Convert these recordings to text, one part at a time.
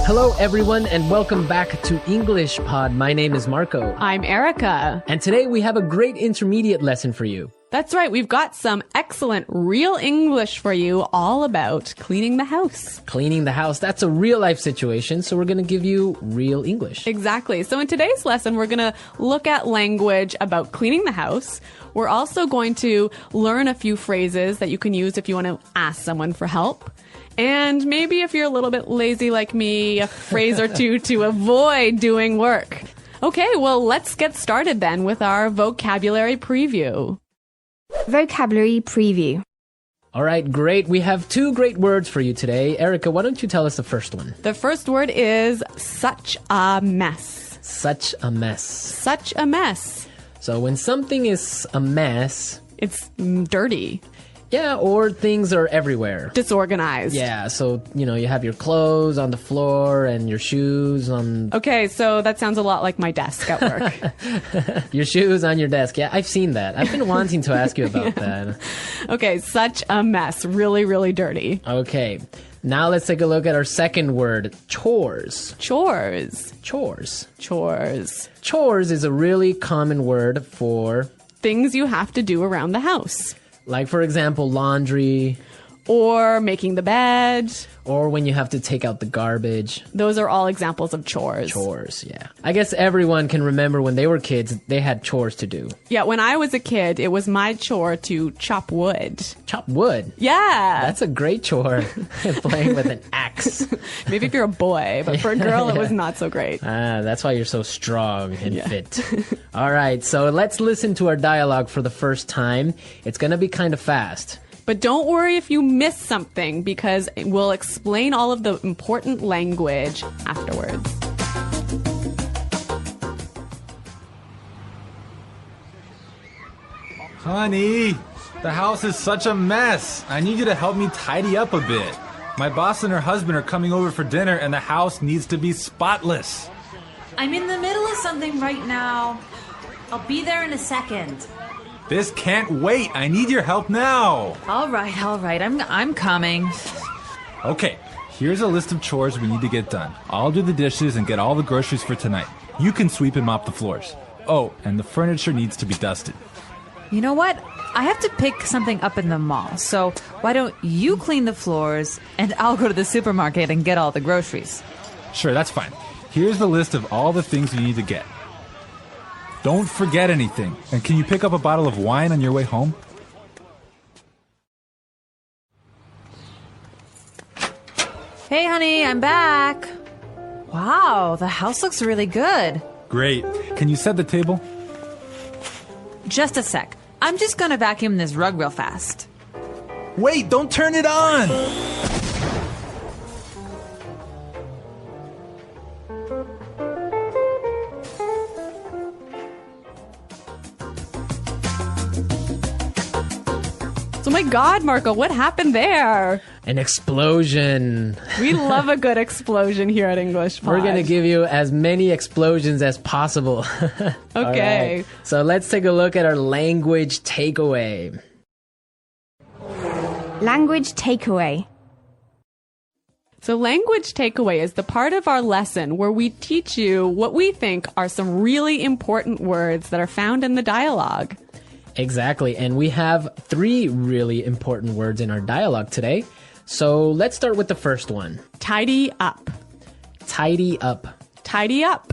Hello, everyone, and welcome back to English Pod. My name is Marco. I'm Erica. And today we have a great intermediate lesson for you. That's right. We've got some excellent real English for you all about cleaning the house. Cleaning the house, that's a real life situation, so we're going to give you real English. Exactly. So in today's lesson, we're going to look at language about cleaning the house. We're also going to learn a few phrases that you can use if you want to ask someone for help. And maybe if you're a little bit lazy like me, a phrase or two to avoid doing work. Okay, well, let's get started then with our vocabulary preview. Vocabulary preview. All right, great. We have two great words for you today. Erica, why don't you tell us the first one? The first word is such a mess. Such a mess. Such a mess. So when something is a mess... It's dirty. Yeah, or things are everywhere. Disorganized. Yeah, so, you have your clothes on the floor and your shoes on... Okay, so that sounds a lot like my desk at work. Your shoes on your desk. Yeah, I've seen that. I've been wanting to ask you about that. Okay, such a mess. Really, really dirty. Okay, now let's take a look at our second word, chores. Chores. Chores. Chores. Chores is a really common word for... things you have to do around the house. Like, for example, laundry. Or making the bed. Or when you have to take out the garbage. Those are all examples of chores. Chores, yeah. I guess everyone can remember when they were kids, they had chores to do. Yeah, when I was a kid, it was my chore to chop wood. Chop wood? Yeah. That's a great chore. Playing with an axe. Maybe if you're a boy, but for a girl, it was not so great. That's why you're so strong and fit. All right, so let's listen to our dialogue for the first time. It's going to be kind of fast. But don't worry if you miss something, because we'll explain all of the important language afterwards. Honey, the house is such a mess. I need you to help me tidy up a bit. My boss and her husband are coming over for dinner, and the house needs to be spotless. I'm in the middle of something right now. I'll be there in a second. This can't wait. I need your help now. All right. I'm coming. Okay, here's a list of chores we need to get done. I'll do the dishes and get all the groceries for tonight. You can sweep and mop the floors. Oh, and the furniture needs to be dusted. You know what? I have to pick something up in the mall. So why don't you clean the floors and I'll go to the supermarket and get all the groceries. Sure, that's fine. Here's the list of all the things you need to get. Don't forget anything. And can you pick up a bottle of wine on your way home? Hey, honey, I'm back. Wow, the house looks really good. Great. Can you set the table? Just a sec. I'm just gonna vacuum this rug real fast. Wait, don't turn it on! So my God, Marco, what happened there? An explosion. We love a good explosion here at English Pod. We're going to give you as many explosions as possible. Okay. Right. So let's take a look at our language takeaway. Language takeaway. So language takeaway is the part of our lesson where we teach you what we think are some really important words that are found in the dialogue. Exactly. And we have 3 really important words in our dialogue today. So let's start with the first one. Tidy up. Tidy up. Tidy up.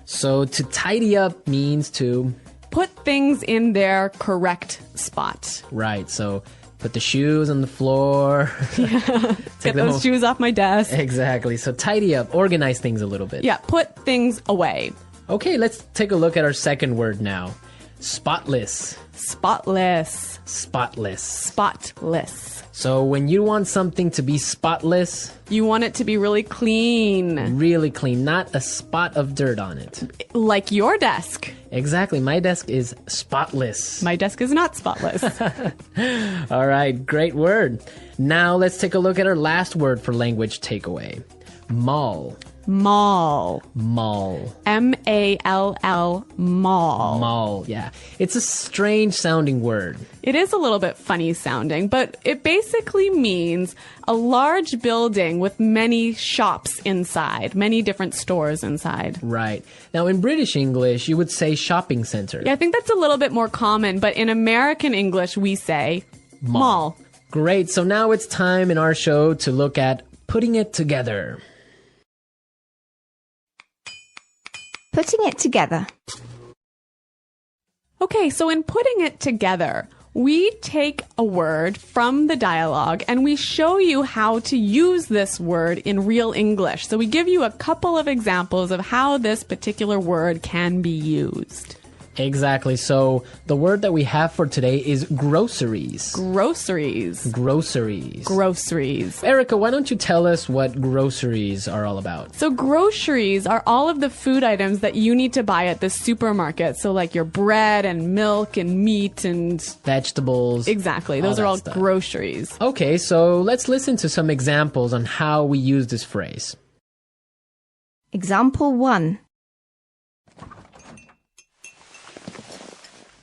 So to tidy up means to... put things in their correct spot. Right. So put the shoes on the floor. Get those shoes off my desk. Exactly. So tidy up. Organize things a little bit. Yeah. Put things away. Okay. Let's take a look at our second word now. Spotless. Spotless. Spotless. Spotless. So when you want something to be spotless... you want it to be really clean. Really clean. Not a spot of dirt on it. Like your desk. Exactly. My desk is spotless. My desk is not spotless. All right. Great word. Now let's take a look at our last word for language takeaway. Mall. Mall. Mall. M-A-L-L, mall. Mall, yeah. It's a strange sounding word. It is a little bit funny sounding, but it basically means a large building with many shops inside, many different stores inside. Right. Now, in British English, you would say shopping center. Yeah, I think that's a little bit more common, but in American English, we say mall. Great. So now it's time in our show to look at putting it together. Putting it together. Okay, so in putting it together, we take a word from the dialogue and we show you how to use this word in real English. So we give you a couple of examples of how this particular word can be used. Exactly. So the word that we have for today is groceries. Groceries. Groceries. Groceries. Erica, why don't you tell us what groceries are all about? So groceries are all of the food items that you need to buy at the supermarket. So like your bread and milk and meat and... Vegetables. Exactly. Those all are that all stuff. groceries. Okay, so let's listen to some examples on how we use this phrase. Example 1.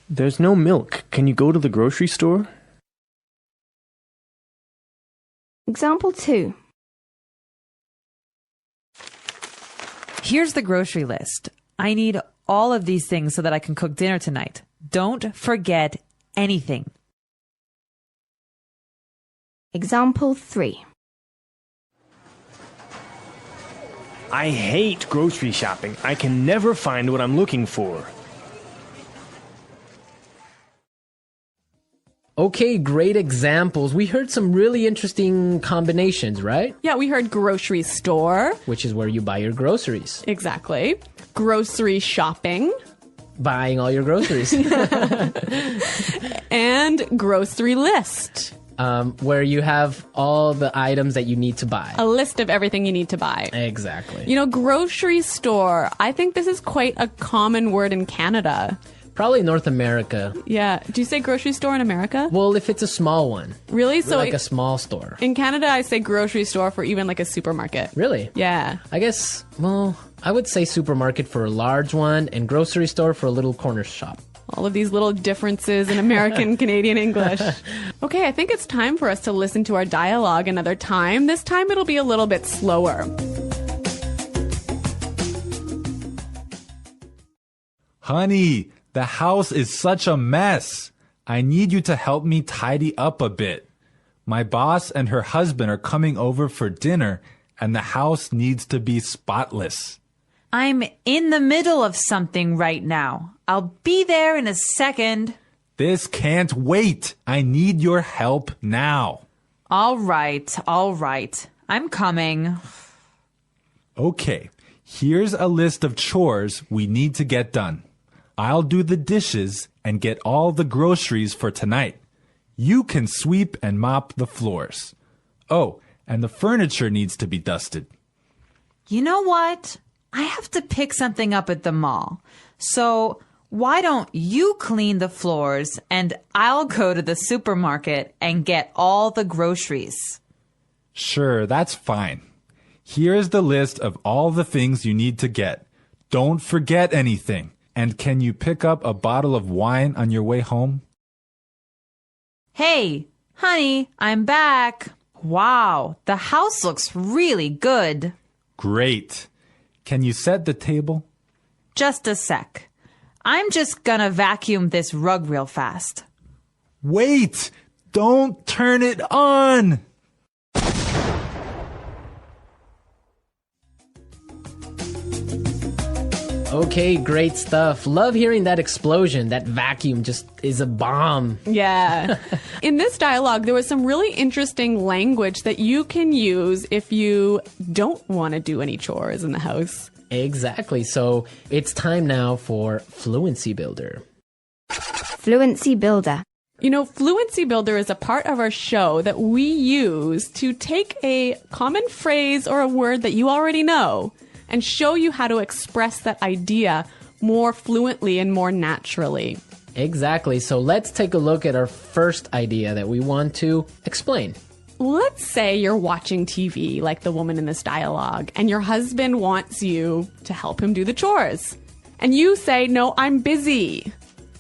There's no milk. Can you go to the grocery store? Example 2. Here's the grocery list. I need all of these things so that I can cook dinner tonight. Don't forget anything. Example 3. I hate grocery shopping. I can never find what I'm looking for. Okay, great examples. We heard some really interesting combinations, right? Yeah, we heard grocery store. Which is where you buy your groceries. Exactly. Grocery shopping. Buying all your groceries. And grocery list. Where you have all the items that you need to buy. A list of everything you need to buy. Exactly. You know, grocery store. I think this is quite a common word in Canada. Probably North America. Yeah. Do you say grocery store in America? Well, if it's a small one. Really? So Like a small store. in Canada, I say grocery store for even like a supermarket. Really? Yeah. I guess, well, I would say supermarket for a large one and grocery store for a little corner shop. All of these little differences in American Canadian English. Okay, I think it's time for us to listen to our dialogue another time. This time it'll be a little bit slower. Honey, the house is such a mess. I need you to help me tidy up a bit. My boss and her husband are coming over for dinner, and the house needs to be spotless. I'm in the middle of something right now. I'll be there in a second. This can't wait. I need your help now. All right. I'm coming. Okay, here's a list of chores we need to get done. I'll do the dishes and get all the groceries for tonight. You can sweep and mop the floors. Oh, and the furniture needs to be dusted. You know what? I have to pick something up at the mall. So why don't you clean the floors and I'll go to the supermarket and get all the groceries? Sure, that's fine. Here's the list of all the things you need to get. Don't forget anything. And can you pick up a bottle of wine on your way home? Hey, honey, I'm back. Wow, the house looks really good. Great. Can you set the table? Just a sec. I'm just gonna vacuum this rug real fast. Wait! Don't turn it on! Okay, great stuff. Love hearing that explosion. That vacuum just is a bomb. Yeah. In this dialogue, there was some really interesting language that you can use if you don't want to do any chores in the house. Exactly. So it's time now for Fluency Builder. Fluency Builder. You know, Fluency Builder is a part of our show that we use to take a common phrase or a word that you already know and show you how to express that idea more fluently and more naturally. Exactly. So let's take a look at our first idea that we want to explain. let's say you're watching TV like the woman in this dialogue, and your husband wants you to help him do the chores. And you say, no, I'm busy.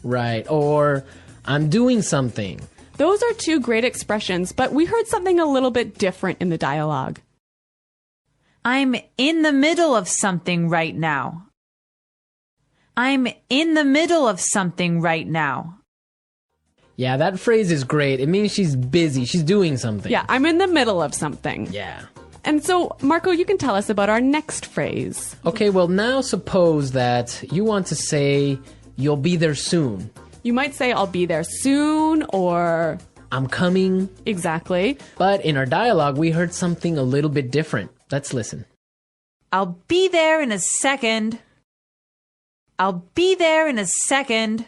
Right. Or I'm doing something. Those are two great expressions, but we heard something a little bit different in the dialogue. I'm in the middle of something right now. I'm in the middle of something right now. Yeah, that phrase is great. It means she's busy. She's doing something. Yeah, I'm in the middle of something. Yeah. And so, Marco, you can tell us about our next phrase. Okay, well, now suppose that you want to say, you'll be there soon. You might say, I'll be there soon, or I'm coming. exactly. But in our dialogue, we heard something a little bit different. Let's listen. I'll be there in a second. I'll be there in a second.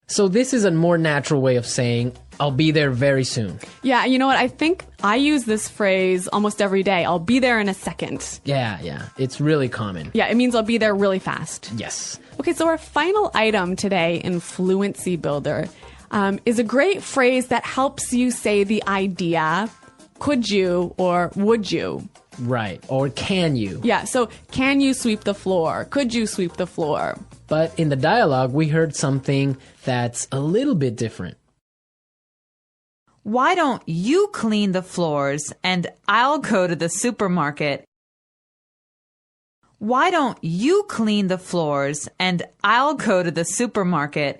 So this is a more natural way of saying, I'll be there very soon. Yeah, you know what? I think I use this phrase almost every day. I'll be there in a second. Yeah. It's really common. Yeah, it means I'll be there really fast. Yes. Okay, so our final item today in Fluency Builder is a great phrase that helps you say the idea, could you or would you? Right. Or can you? Yeah, so can you sweep the floor? Could you sweep the floor? But in the dialogue, we heard something that's a little bit different. Why don't you clean the floors and I'll go to the supermarket? Why don't you clean the floors and I'll go to the supermarket?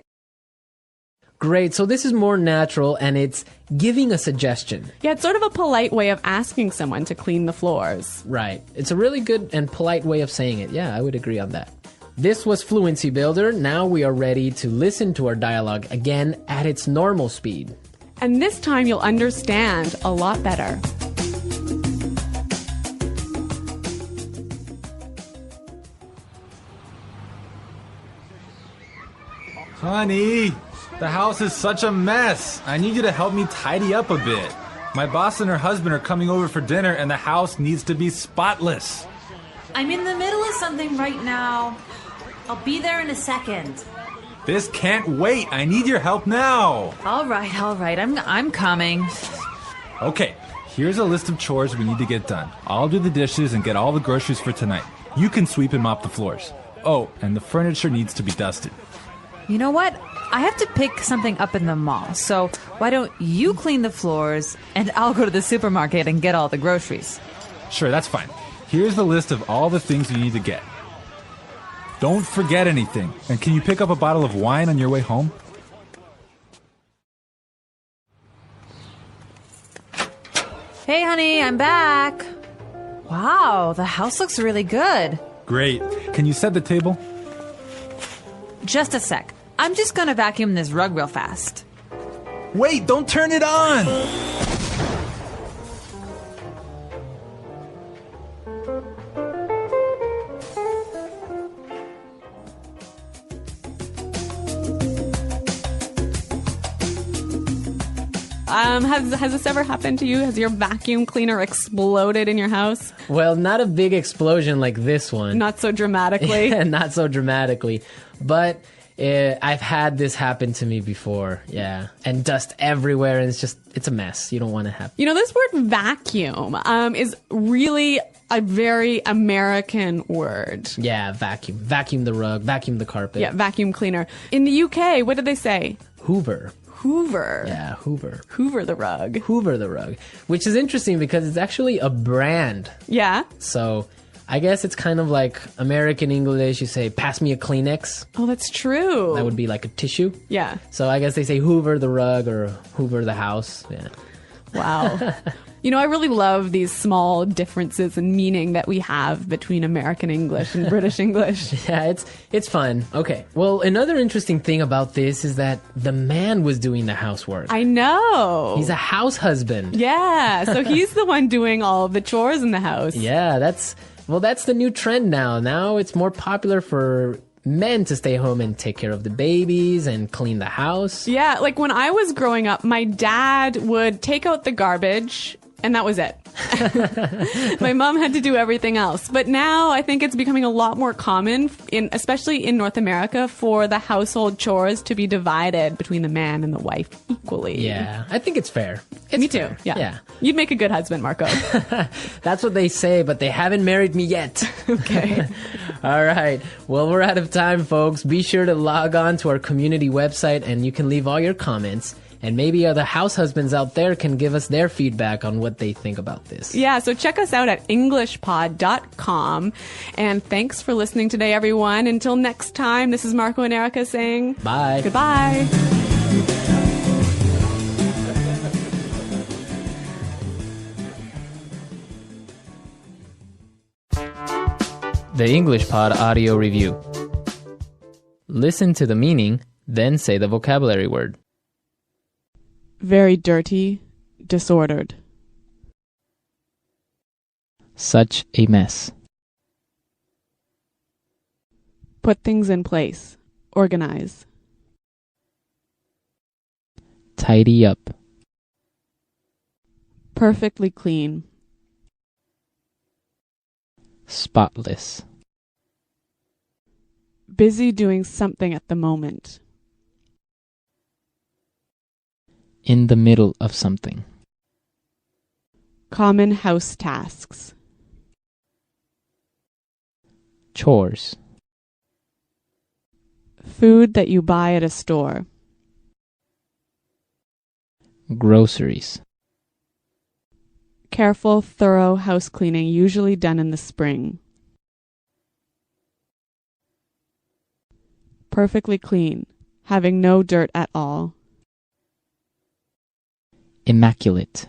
Great. So this is more natural and it's giving a suggestion. Yeah, it's sort of a polite way of asking someone to clean the floors. Right. It's a really good and polite way of saying it. Yeah, I would agree on that. This was Fluency Builder. Now we are ready to listen to our dialogue again at its normal speed. And this time you'll understand a lot better. Honey, the house is such a mess. I need you to help me tidy up a bit. My boss and her husband are coming over for dinner and the house needs to be spotless. I'm in the middle of something right now. I'll be there in a second. This can't wait. I need your help now. All right. I'm coming. Okay, here's a list of chores we need to get done. I'll do the dishes and get all the groceries for tonight. You can sweep and mop the floors. Oh, and the furniture needs to be dusted. You know what? I have to pick something up in the mall. So why don't you clean the floors and I'll go to the supermarket and get all the groceries? Sure, that's fine. Here's the list of all the things you need to get. Don't forget anything. And can you pick up a bottle of wine on your way home? Hey, honey, I'm back. Wow, the house looks really good. Great. Can you set the table? Just a sec. I'm just gonna vacuum this rug real fast. Wait, don't turn it on! Has this ever happened to you? Has your vacuum cleaner exploded in your house? Well, not a big explosion like this one. Not so dramatically. Not so dramatically. But I've had this happen to me before. Yeah. And dust everywhere. And it's a mess. You don't want to have. You know, this word vacuum is really a very American word. Yeah, vacuum. Vacuum the rug. Vacuum the carpet. Yeah, vacuum cleaner. In the UK, what did they say? Hoover. Hoover. Yeah, Hoover. Hoover the rug. Hoover the rug. Which is interesting because it's actually a brand. Yeah. So I guess it's kind of like American English. You say, pass me a Kleenex. Oh, that's true. That would be like a tissue. Yeah. So I guess they say Hoover the rug or Hoover the house. Yeah. Wow. You know, I really love these small differences in meaning that we have between American English and British English. Yeah, it's fun. Okay. Well, another interesting thing about this is that the man was doing the housework. I know. He's a house husband. Yeah, so he's the one doing all of the chores in the house. Yeah, that's the new trend now. Now it's more popular for men to stay home and take care of the babies and clean the house. Yeah, like when I was growing up, my dad would take out the garbage and that was it. My mom had to do everything else. But now I think it's becoming a lot more common, especially in North America, for the household chores to be divided between the man and the wife equally. Yeah, I think it's fair. Me too. Fair. Yeah. You'd make a good husband, Marco. That's what they say, but they haven't married me yet. Okay. All right. Well, we're out of time, folks. Be sure to log on to our community website and you can leave all your comments. And maybe other house husbands out there can give us their feedback on what they think about this. Yeah, so check us out at englishpod.com. And thanks for listening today, everyone. Until next time, this is Marco and Erica saying Bye. Goodbye. The English Pod Audio Review. Listen to the meaning, then say the vocabulary word. Very dirty, disordered. Such a mess. Put things in place. Organize. Tidy up. Perfectly clean. Spotless. Busy doing something at the moment. In the middle of something. Common house tasks. Chores. Food that you buy at a store. Groceries. Careful, thorough house cleaning, usually done in the spring. Perfectly clean, having no dirt at all. Immaculate.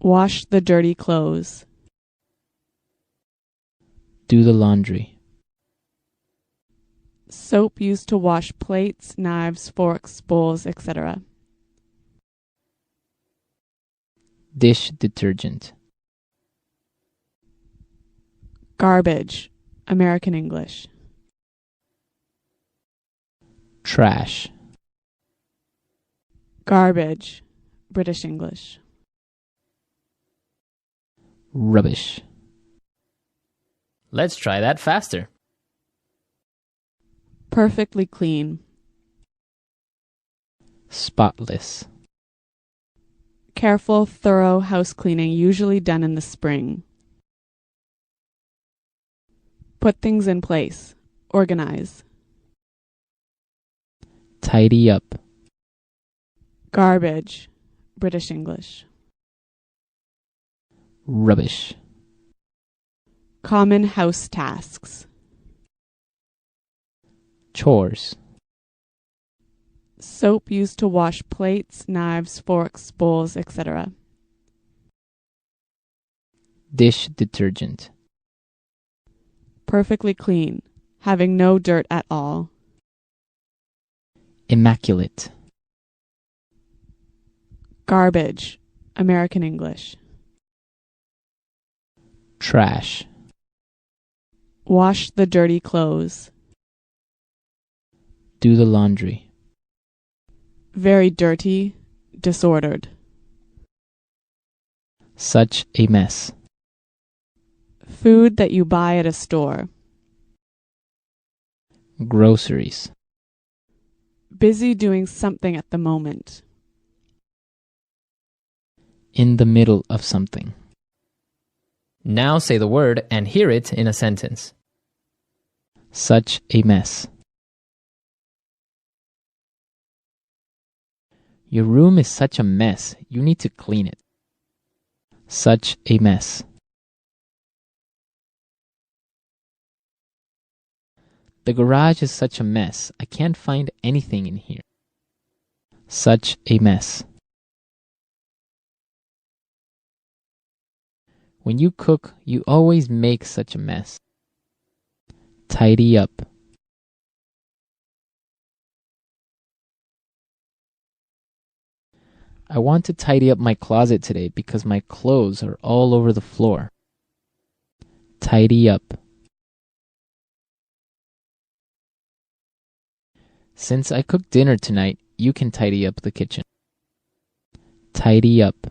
Wash the dirty clothes. Do the laundry. Soap used to wash plates, knives, forks, bowls, etc. Dish detergent. Garbage, American English. Trash. Garbage, British English. Rubbish. Let's try that faster. Perfectly clean. Spotless. Careful, thorough house cleaning, usually done in the spring. Put things in place. Organize. Tidy up. Garbage, British English. Rubbish. Common house tasks. Chores. Soap used to wash plates, knives, forks, bowls, etc. Dish detergent. Perfectly clean, having no dirt at all. Immaculate. Garbage, American English. Trash. Wash the dirty clothes. Do the laundry. Very dirty, disordered. Such a mess. Food that you buy at a store. Groceries. Busy doing something at the moment. In the middle of something. Now say the word and hear it in a sentence. Such a mess. Your room is such a mess. You need to clean it. Such a mess. The garage is such a mess. I can't find anything in here. Such a mess. When you cook, you always make such a mess. Tidy up. I want to tidy up my closet today because my clothes are all over the floor. Tidy up. Since I cooked dinner tonight, you can tidy up the kitchen. Tidy up.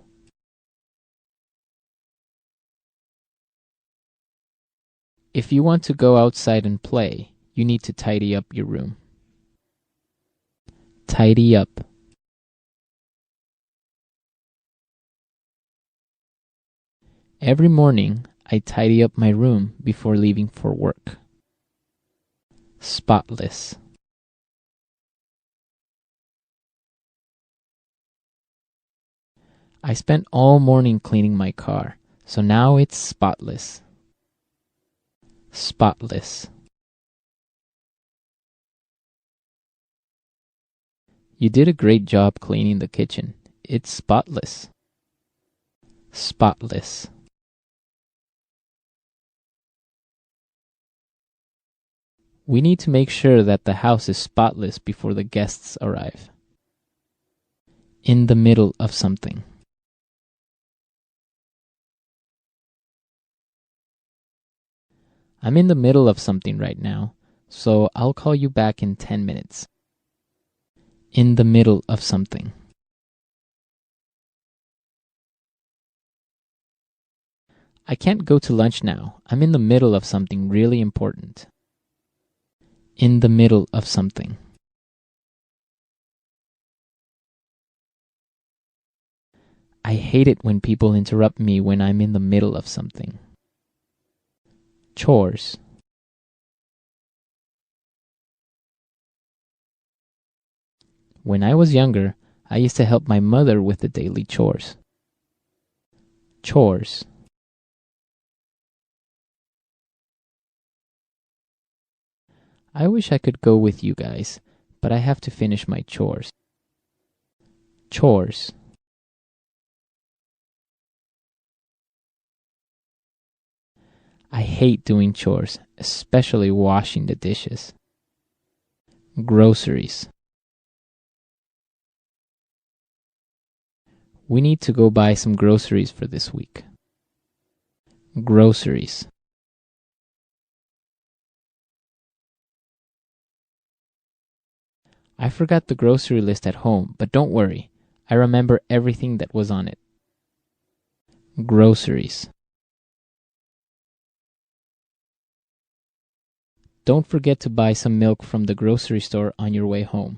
If you want to go outside and play, you need to tidy up your room. Tidy up. Every morning, I tidy up my room before leaving for work. Spotless. I spent all morning cleaning my car, so now it's spotless. Spotless. You did a great job cleaning the kitchen. It's spotless. Spotless. We need to make sure that the house is spotless before the guests arrive. In the middle of something. I'm in the middle of something right now, so I'll call you back in 10 minutes. In the middle of something. I can't go to lunch now. I'm in the middle of something really important. In the middle of something. I hate it when people interrupt me when I'm in the middle of something. Chores. When I was younger, I used to help my mother with the daily chores. Chores. I wish I could go with you guys, but I have to finish my chores. Chores. I hate doing chores, especially washing the dishes. Groceries. We need to go buy some groceries for this week. Groceries. I forgot the grocery list at home, but don't worry. I remember everything that was on it. Groceries. Don't forget to buy some milk from the grocery store on your way home.